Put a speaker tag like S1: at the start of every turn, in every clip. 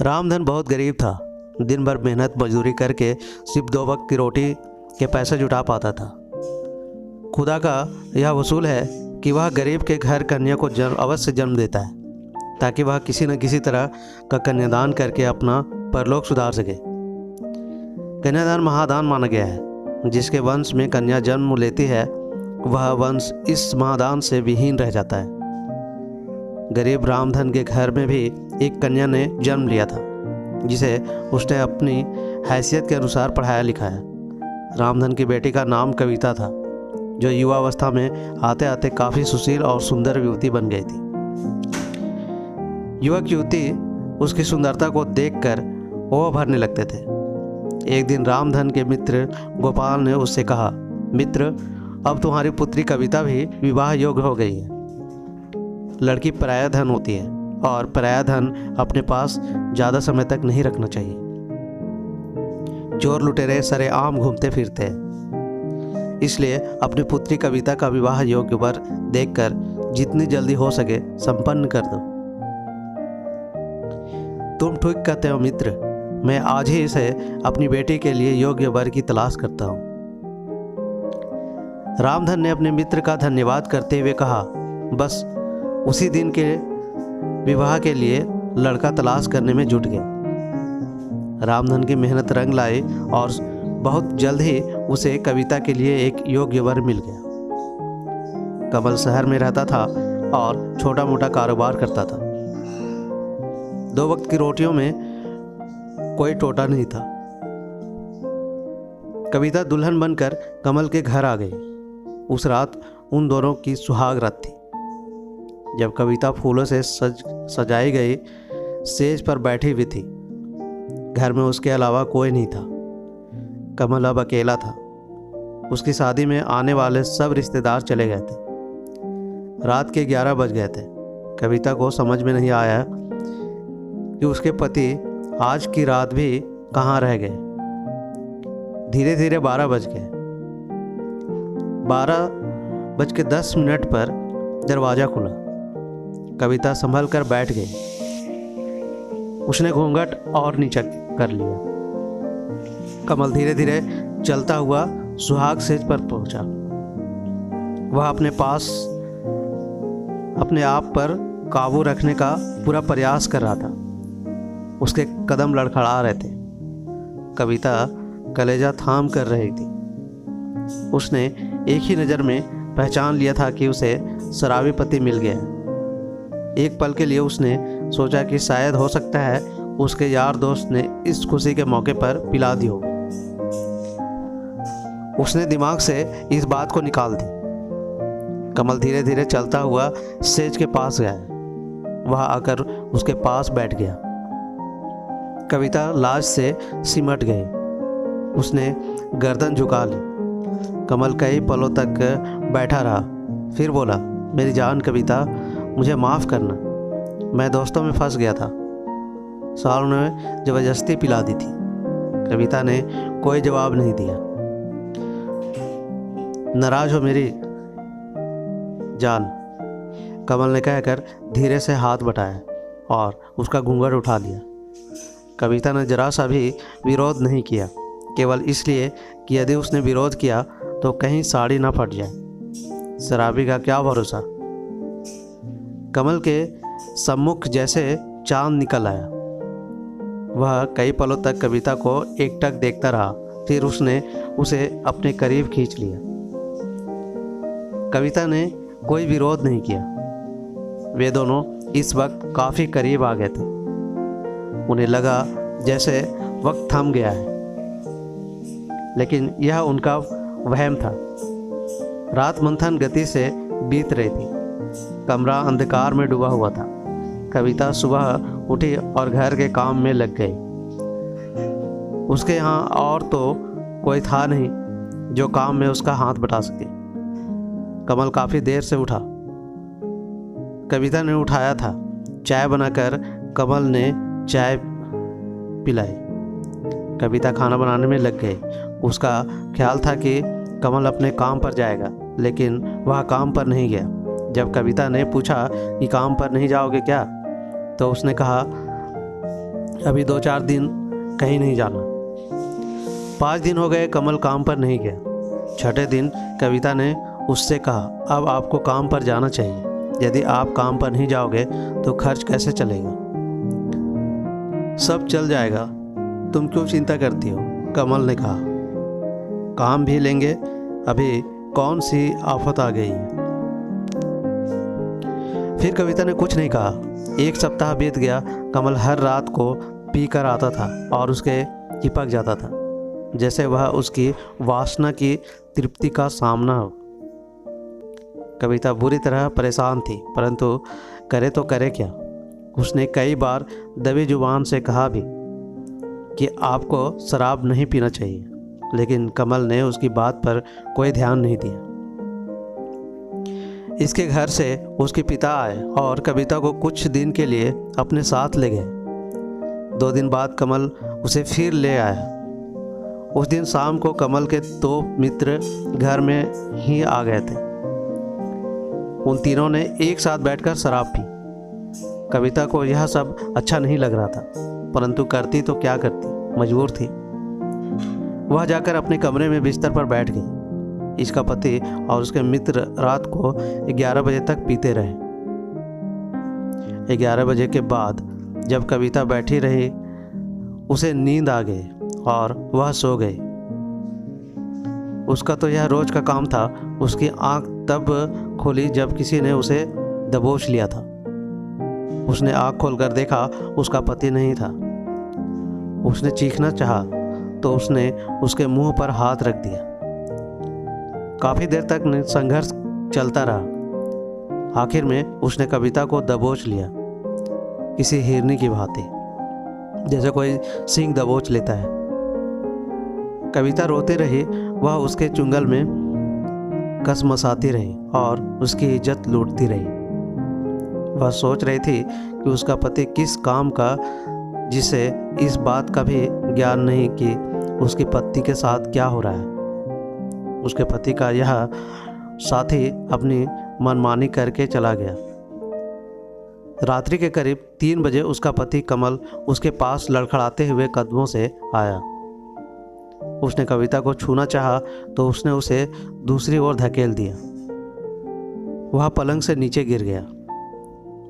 S1: रामधन बहुत गरीब था। दिन भर मेहनत मजदूरी करके सिर्फ 2 वक्त की रोटी के पैसे जुटा पाता था। खुदा का यह वसूल है कि वह गरीब के घर कन्या को अवश्य जन्म देता है, ताकि वह किसी न किसी तरह का कन्यादान करके अपना परलोक सुधार सके। कन्यादान महादान माना गया है। जिसके वंश में कन्या जन्म लेती है, वह वंश इस महादान से विहीन रह जाता है। गरीब रामधन के घर में भी एक कन्या ने जन्म लिया था, जिसे उसने अपनी हैसियत के अनुसार पढ़ाया लिखाया। रामधन की बेटी का नाम कविता था, जो युवावस्था में आते आते काफ़ी सुशील और सुंदर युवती बन गई थी। युवक युवती उसकी सुंदरता को देखकर ओह भरने लगते थे। एक दिन रामधन के मित्र गोपाल ने उससे कहा, मित्र, अब तुम्हारी पुत्री कविता भी विवाह योग्य हो गई है। लड़की पराया धन होती है और पराया धन अपने पास ज़्यादा समय तक नहीं रखना चाहिए। चोर लुटेरे सरेआम घूमते फिरते हैं। इसलिए अपनी पुत्री कविता का विवाह योग्य वर देखकर जितनी जल्दी हो सके संपन्न कर दो। तुम ठीक कहते हो मित्र, मैं आज ही से अपनी बेटी के लिए योग्य वर की तलाश करता हूँ। रामधन ने अपने मित्र का धन्यवाद करते हुए कहा, बस उसी दिन के विवाह के लिए लड़का तलाश करने में जुट गया। रामधन की मेहनत रंग लाई और बहुत जल्द ही उसे कविता के लिए एक योग्य वर मिल गया। कमल शहर में रहता था और छोटा मोटा कारोबार करता था। 2 वक्त की रोटियों में कोई टोटा नहीं था। कविता दुल्हन बनकर कमल के घर आ गई। उस रात उन दोनों की सुहाग रात थी। जब कविता फूलों से सजाई गई सेज पर बैठी हुई थी। घर में उसके अलावा कोई नहीं था। कमल अब अकेला था। उसकी शादी में आने वाले सब रिश्तेदार चले गए थे। रात के 11 बज गए थे। कविता को समझ में नहीं आया कि उसके पति आज की रात भी कहाँ रह गए। धीरे धीरे 12 बज गए। 12:10 पर दरवाज़ा खुला। कविता संभल कर बैठ गई। उसने घूंघट और नीचा कर लिया। कमल धीरे धीरे चलता हुआ सुहाग सेज पर पहुंचा। वह अपने आप पर काबू रखने का पूरा प्रयास कर रहा था। उसके कदम लड़खड़ा रहे थे। कविता कलेजा थाम कर रही थी। उसने एक ही नज़र में पहचान लिया था कि उसे शराबी पति मिल गया है। एक पल के लिए उसने सोचा कि शायद हो सकता है उसके यार दोस्त ने इस खुशी के मौके पर पिला दी होगी। उसने दिमाग से इस बात को निकाल दी। कमल धीरे धीरे चलता हुआ सेज के पास गया। वह आकर उसके पास बैठ गया। कविता लाज से सिमट गई। उसने गर्दन झुका ली। कमल कई पलों तक बैठा रहा, फिर बोला, मेरी जान कविता, मुझे माफ़ करना। मैं दोस्तों में फंस गया था। सालों ने ज़बरदस्ती पिला दी थी। कविता ने कोई जवाब नहीं दिया। नाराज हो मेरी जान, कमल ने कहकर धीरे से हाथ बटाया और उसका घूंघट उठा लिया। कविता ने जरा सा भी विरोध नहीं किया, केवल इसलिए कि यदि उसने विरोध किया तो कहीं साड़ी ना फट जाए। शराबी का क्या भरोसा। कमल के सम्मुख जैसे चांद निकल आया। वह कई पलों तक कविता को एकटक देखता रहा, फिर उसने उसे अपने करीब खींच लिया। कविता ने कोई विरोध नहीं किया। वे दोनों इस वक्त काफ़ी करीब आ गए थे। उन्हें लगा जैसे वक्त थम गया है, लेकिन यह उनका वहम था। रात मंथन गति से बीत रही थी। कमरा अंधकार में डूबा हुआ था। कविता सुबह उठी और घर के काम में लग गई। उसके यहाँ और तो कोई था नहीं जो काम में उसका हाथ बटा सके। कमल काफ़ी देर से उठा। कविता ने उठाया था। चाय बनाकर कमल ने चाय पिलाई। कविता खाना बनाने में लग गई। उसका ख्याल था कि कमल अपने काम पर जाएगा, लेकिन वह काम पर नहीं गया। जब कविता ने पूछा कि काम पर नहीं जाओगे क्या, तो उसने कहा, अभी 2-4 दिन कहीं नहीं जाना। 5 दिन हो गए, कमल काम पर नहीं गया। छठे दिन कविता ने उससे कहा, अब आपको काम पर जाना चाहिए। यदि आप काम पर नहीं जाओगे तो खर्च कैसे चलेगा? सब चल जाएगा, तुम क्यों चिंता करती हो? कमल ने कहा, काम भी लेंगे, अभी कौन सी आफत आ गई है। फिर कविता ने कुछ नहीं कहा। 1 सप्ताह बीत गया। कमल हर रात को पी कर आता था और उसके चिपक जाता था, जैसे वह उसकी वासना की तृप्ति का सामना हो। कविता बुरी तरह परेशान थी, परंतु करे तो करे क्या। उसने कई बार दबी जुबान से कहा भी कि आपको शराब नहीं पीना चाहिए, लेकिन कमल ने उसकी बात पर कोई ध्यान नहीं दिया। इसके घर से उसके पिता आए और कविता को कुछ दिन के लिए अपने साथ ले गए। 2 दिन बाद कमल उसे फिर ले आया। उस दिन शाम को कमल के 2 मित्र घर में ही आ गए थे। उन तीनों ने एक साथ बैठकर शराब पी। कविता को यह सब अच्छा नहीं लग रहा था, परंतु करती तो क्या करती, मजबूर थी। वह जाकर अपने कमरे में बिस्तर पर बैठ गई। इसका पति और उसके मित्र रात को 11 बजे तक पीते रहे। 11 बजे के बाद जब कविता बैठी रही, उसे नींद आ गई और वह सो गई। उसका तो यह रोज का काम था। उसकी आंख तब खुली जब किसी ने उसे दबोच लिया था। उसने आंख खोलकर देखा, उसका पति नहीं था। उसने चीखना चाहा तो उसने उसके मुंह पर हाथ रख दिया। काफ़ी देर तक संघर्ष चलता रहा। आखिर में उसने कविता को दबोच लिया, किसी हिरनी की भांति, जैसे कोई सिंह दबोच लेता है। कविता रोती रही। वह उसके चुंगल में कसमसाती रही और उसकी इज्जत लूटती रही। वह सोच रही थी कि उसका पति किस काम का, जिसे इस बात का भी ज्ञान नहीं कि उसकी पत्नी के साथ क्या हो रहा है। उसके पति का यह साथी अपनी मनमानी करके चला गया। रात्रि के करीब 3 बजे उसका पति कमल उसके पास लड़खड़ाते हुए कदमों से आया। उसने कविता को छूना चाहा तो उसने उसे दूसरी ओर धकेल दिया। वह पलंग से नीचे गिर गया।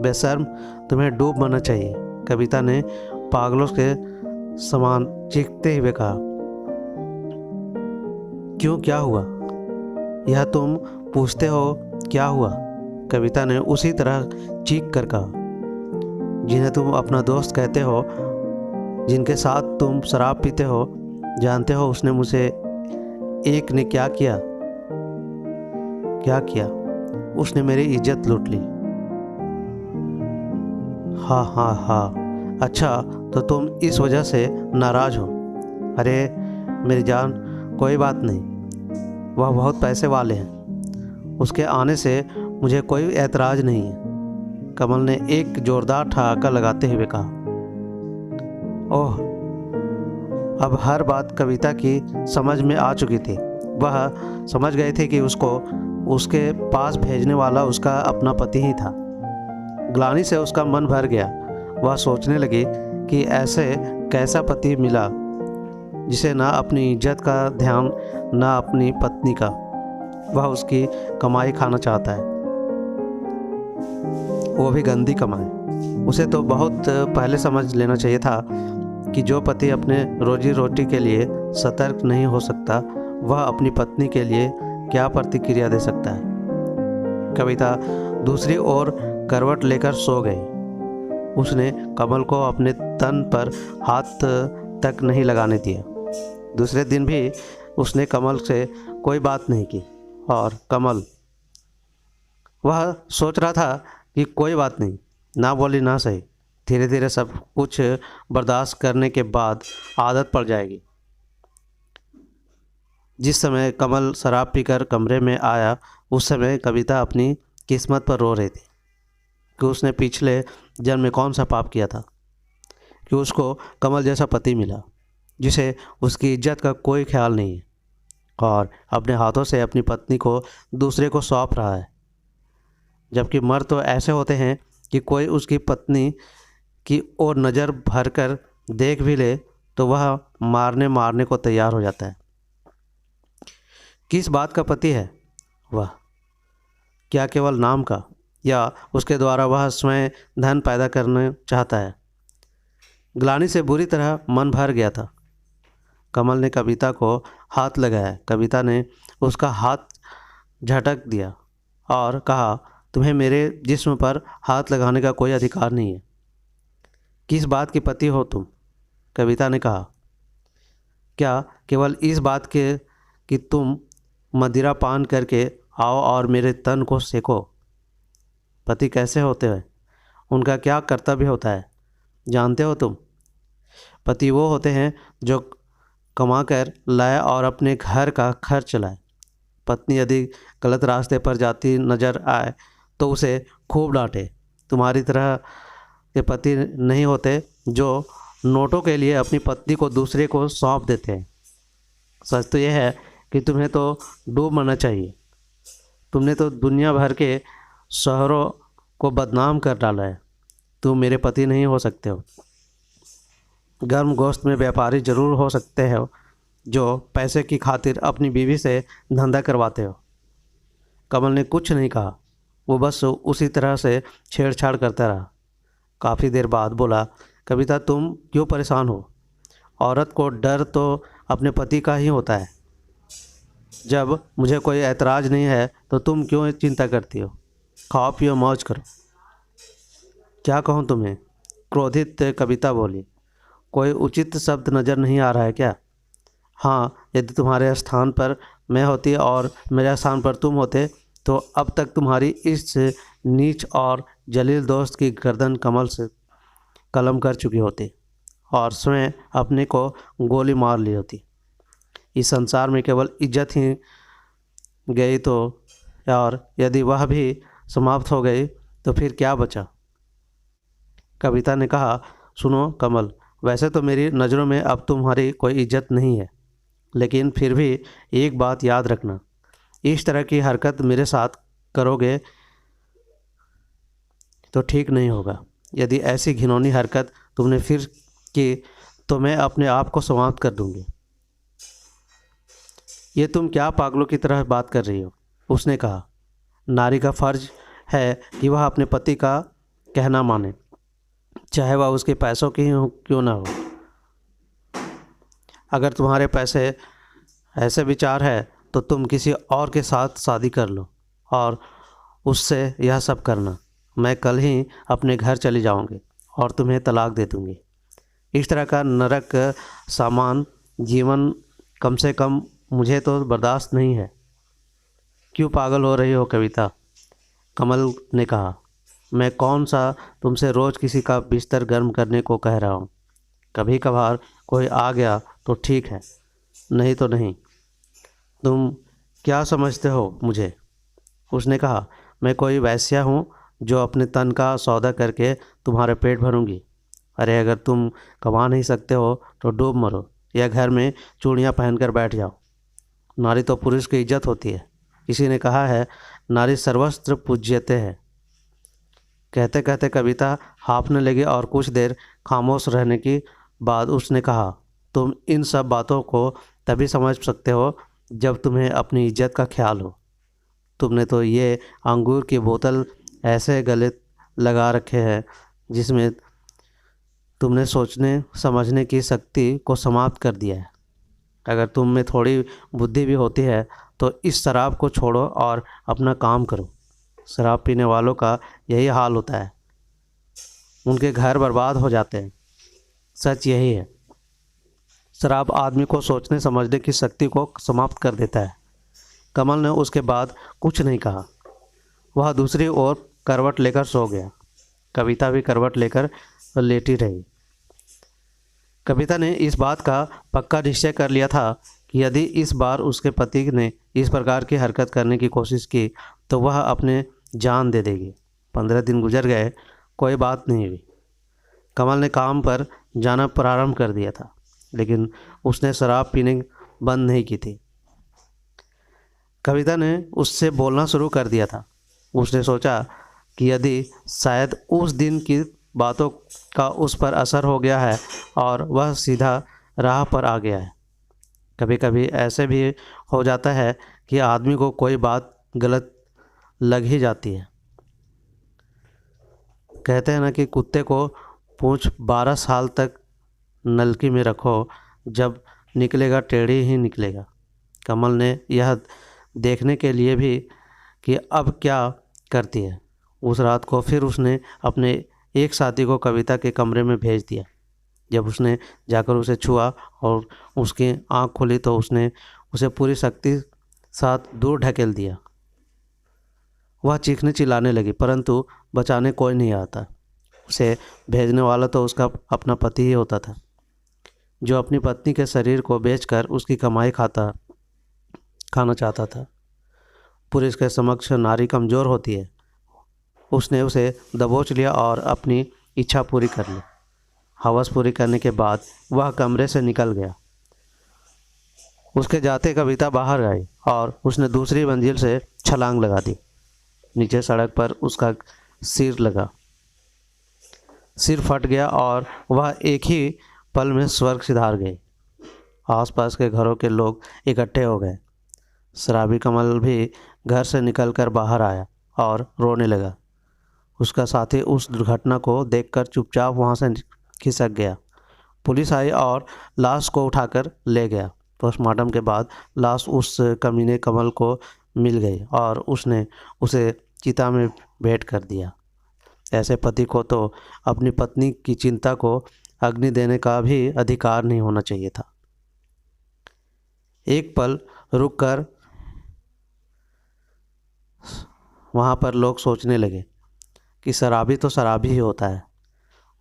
S1: बेशर्म, तुम्हें डूब मरना चाहिए, कविता ने पागलों के समान चीखते हुए कहा। क्यों, क्या हुआ? यह तुम पूछते हो क्या हुआ? कविता ने उसी तरह चीख कर कहा। जिन्हें तुम अपना दोस्त कहते हो, जिनके साथ तुम शराब पीते हो, जानते हो उसने मुझे एक ने क्या किया? क्या किया? उसने मेरी इज्जत लूट ली। हाँ हाँ हाँ, अच्छा तो तुम इस वजह से नाराज हो? अरे मेरी जान, कोई बात नहीं, वह बहुत पैसे वाले हैं, उसके आने से मुझे कोई ऐतराज़ नहीं है। कमल ने एक जोरदार ठहाका लगाते हुए कहा। ओह, अब हर बात कविता की समझ में आ चुकी थी। वह समझ गए थे कि उसको उसके पास भेजने वाला उसका अपना पति ही था। ग्लानि से उसका मन भर गया। वह सोचने लगी कि ऐसे कैसा पति मिला जिसे ना अपनी इज्जत का ध्यान, ना अपनी पत्नी का। वह उसकी कमाई खाना चाहता है, वो भी गंदी कमाई। उसे तो बहुत पहले समझ लेना चाहिए था कि जो पति अपने रोजी रोटी के लिए सतर्क नहीं हो सकता, वह अपनी पत्नी के लिए क्या प्रतिक्रिया दे सकता है। कविता दूसरी ओर करवट लेकर सो गई। उसने कमल को अपने तन पर हाथ तक नहीं लगाने दिया। दूसरे दिन भी उसने कमल से कोई बात नहीं की और कमल, वह सोच रहा था कि कोई बात नहीं, ना बोली ना सही, धीरे धीरे सब कुछ बर्दाश्त करने के बाद आदत पड़ जाएगी। जिस समय कमल शराब पीकर कमरे में आया, उस समय कविता अपनी किस्मत पर रो रही थी कि उसने पिछले जन्म में कौन सा पाप किया था कि उसको कमल जैसा पति मिला, जिसे उसकी इज्जत का कोई ख्याल नहीं है और अपने हाथों से अपनी पत्नी को दूसरे को सौंप रहा है। जबकि मर्द तो ऐसे होते हैं कि कोई उसकी पत्नी की ओर नज़र भरकर देख भी ले तो वह मारने को तैयार हो जाता है। किस बात का पति है वह? क्या केवल नाम का, या उसके द्वारा वह स्वयं धन पैदा करना चाहता है? ग्लानि से बुरी तरह मन भर गया था। कमल ने कविता को हाथ लगाया। कविता ने उसका हाथ झटक दिया और कहा, तुम्हें मेरे जिस्म पर हाथ लगाने का कोई अधिकार नहीं है। किस बात के पति हो तुम? कविता ने कहा, क्या केवल इस बात के कि तुम मदिरा पान करके आओ और मेरे तन को सेको? पति कैसे होते हैं? उनका क्या कर्तव्य होता है जानते हो तुम? पति वो होते हैं जो कमा कर लाए और अपने घर का खर्च चलाए। पत्नी यदि गलत रास्ते पर जाती नज़र आए तो उसे खूब डांटे। तुम्हारी तरह के पति नहीं होते जो नोटों के लिए अपनी पत्नी को दूसरे को सौंप देते हैं। सच तो यह है कि तुम्हें तो डूब मरना चाहिए। तुमने तो दुनिया भर के शहरों को बदनाम कर डाला है। तुम मेरे पति नहीं हो सकते हो। गर्म गोश्त में व्यापारी जरूर हो सकते हो जो पैसे की खातिर अपनी बीवी से धंधा करवाते हो। कमल ने कुछ नहीं कहा। वो बस उसी तरह से छेड़छाड़ करता रहा। काफ़ी देर बाद बोला, कविता तुम क्यों परेशान हो? औरत को डर तो अपने पति का ही होता है। जब मुझे कोई ऐतराज़ नहीं है तो तुम क्यों चिंता करती हो? खाओ पियो मौज करो। क्या कहूँ तुम्हें? क्रोधित कविता बोली। कोई उचित शब्द नज़र नहीं आ रहा है क्या? हाँ, यदि तुम्हारे स्थान पर मैं होती और मेरे स्थान पर तुम होते तो अब तक तुम्हारी इस नीच और जलील दोस्त की गर्दन कमल से कलम कर चुकी होती और स्वयं अपने को गोली मार ली होती। इस संसार में केवल इज्जत ही गई तो, और यदि वह भी समाप्त हो गई तो फिर क्या बचा? कविता ने कहा, सुनो कमल, वैसे तो मेरी नज़रों में अब तुम्हारी कोई इज्जत नहीं है, लेकिन फिर भी एक बात याद रखना, इस तरह की हरकत मेरे साथ करोगे तो ठीक नहीं होगा। यदि ऐसी घिनौनी हरकत तुमने फिर की तो मैं अपने आप को समाप्त कर दूंगी। ये तुम क्या पागलों की तरह बात कर रही हो? उसने कहा, नारी का फर्ज है कि वह अपने पति का कहना माने, चाहे वह उसके पैसों की हो क्यों ना हो। अगर तुम्हारे पैसे ऐसे विचार है तो तुम किसी और के साथ शादी कर लो और उससे यह सब करना। मैं कल ही अपने घर चली जाऊंगी और तुम्हें तलाक दे दूंगी। इस तरह का नरक सामान जीवन कम से कम मुझे तो बर्दाश्त नहीं है। क्यों पागल हो रही हो कविता? कमल ने कहा, मैं कौन सा तुमसे रोज़ किसी का बिस्तर गर्म करने को कह रहा हूँ। कभी कभार कोई आ गया तो ठीक है, नहीं तो नहीं। तुम क्या समझते हो मुझे? उसने कहा, मैं कोई वैश्या हूँ जो अपने तन का सौदा करके तुम्हारे पेट भरूंगी। अरे अगर तुम कमा नहीं सकते हो तो डूब मरो या घर में चूड़ियाँ पहनकर बैठ जाओ। नारी तो पुरुष की इज्जत होती है। किसी ने कहा है, नारी सर्वस्त्र पूज्यते है। कहते कहते कविता हाँफने लगी और कुछ देर खामोश रहने के बाद उसने कहा, तुम इन सब बातों को तभी समझ सकते हो जब तुम्हें अपनी इज्जत का ख्याल हो। तुमने तो ये अंगूर की बोतल ऐसे गले लगा रखे हैं जिसमें तुमने सोचने समझने की शक्ति को समाप्त कर दिया है। अगर तुम में थोड़ी बुद्धि भी होती है तो इस शराब को छोड़ो और अपना काम करो। शराब पीने वालों का यही हाल होता है, उनके घर बर्बाद हो जाते हैं। सच यही है। शराब आदमी को सोचने समझने की शक्ति को समाप्त कर देता है। कमल ने उसके बाद कुछ नहीं कहा। वह दूसरी ओर करवट लेकर सो गया। कविता भी करवट लेकर लेटी रही। कविता ने इस बात का पक्का निश्चय कर लिया था कि यदि इस बार उसके पति ने इस प्रकार की हरकत करने की कोशिश की तो वह अपने जान दे देगी। 15 दिन गुजर गए, कोई बात नहीं हुई। कमल ने काम पर जाना प्रारंभ कर दिया था, लेकिन उसने शराब पीने बंद नहीं की थी। कविता ने उससे बोलना शुरू कर दिया था। उसने सोचा कि यदि शायद उस दिन की बातों का उस पर असर हो गया है और वह सीधा राह पर आ गया है। कभी कभी ऐसे भी हो जाता है कि आदमी को कोई बात गलत लग ही जाती है। कहते हैं ना कि कुत्ते को पूंछ 12 साल तक नलकी में रखो, जब निकलेगा टेढ़ी ही निकलेगा। कमल ने यह देखने के लिए भी कि अब क्या करती है, उस रात को फिर उसने अपने एक साथी को कविता के कमरे में भेज दिया। जब उसने जाकर उसे छुआ और उसकी आंख खुली तो उसने उसे पूरी शक्ति साथ दूर ढकेल दिया। वह चीखने चिल्लाने लगी, परंतु बचाने कोई नहीं आता। उसे भेजने वाला तो उसका अपना पति ही होता था, जो अपनी पत्नी के शरीर को बेचकर उसकी कमाई खाना चाहता था। पुरुष के समक्ष नारी कमज़ोर होती है। उसने उसे दबोच लिया और अपनी इच्छा पूरी कर ली। हवस पूरी करने के बाद वह कमरे से निकल गया। उसके जाते कविता बाहर आई और उसने दूसरी मंजिल से छलांग लगा दी। नीचे सड़क पर उसका सिर फट गया और वह एक ही पल में स्वर्ग सिधार गई। आसपास के घरों के लोग इकट्ठे हो गए। शराबी कमल भी घर से निकलकर बाहर आया और रोने लगा। उसका साथी उस दुर्घटना को देखकर चुपचाप वहां से खिसक गया। पुलिस आई और लाश को उठाकर ले गया। पोस्टमार्टम के बाद लाश उस कमीने कमल को मिल गई और उसने उसे चिता में भेंट कर दिया। ऐसे पति को तो अपनी पत्नी की चिंता को अग्नि देने का भी अधिकार नहीं होना चाहिए था। एक पल रुककर वहाँ पर लोग सोचने लगे कि शराबी तो शराबी ही होता है,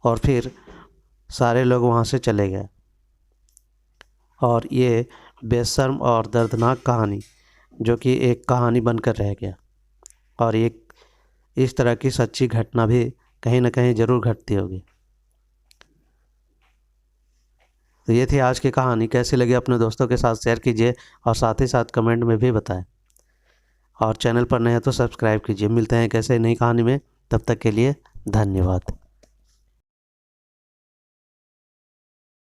S1: और फिर सारे लोग वहाँ से चले गए। और ये बेशर्म और दर्दनाक कहानी, जो कि एक कहानी बनकर रह गया, और एक इस तरह की सच्ची घटना भी कहीं ना कहीं ज़रूर घटती होगी। तो ये थी आज की कहानी। कैसी लगी अपने दोस्तों के साथ शेयर कीजिए और साथ ही साथ कमेंट में भी बताएं। और चैनल पर नए हैं तो सब्सक्राइब कीजिए। मिलते हैं कैसे नई कहानी में, तब तक के लिए धन्यवाद।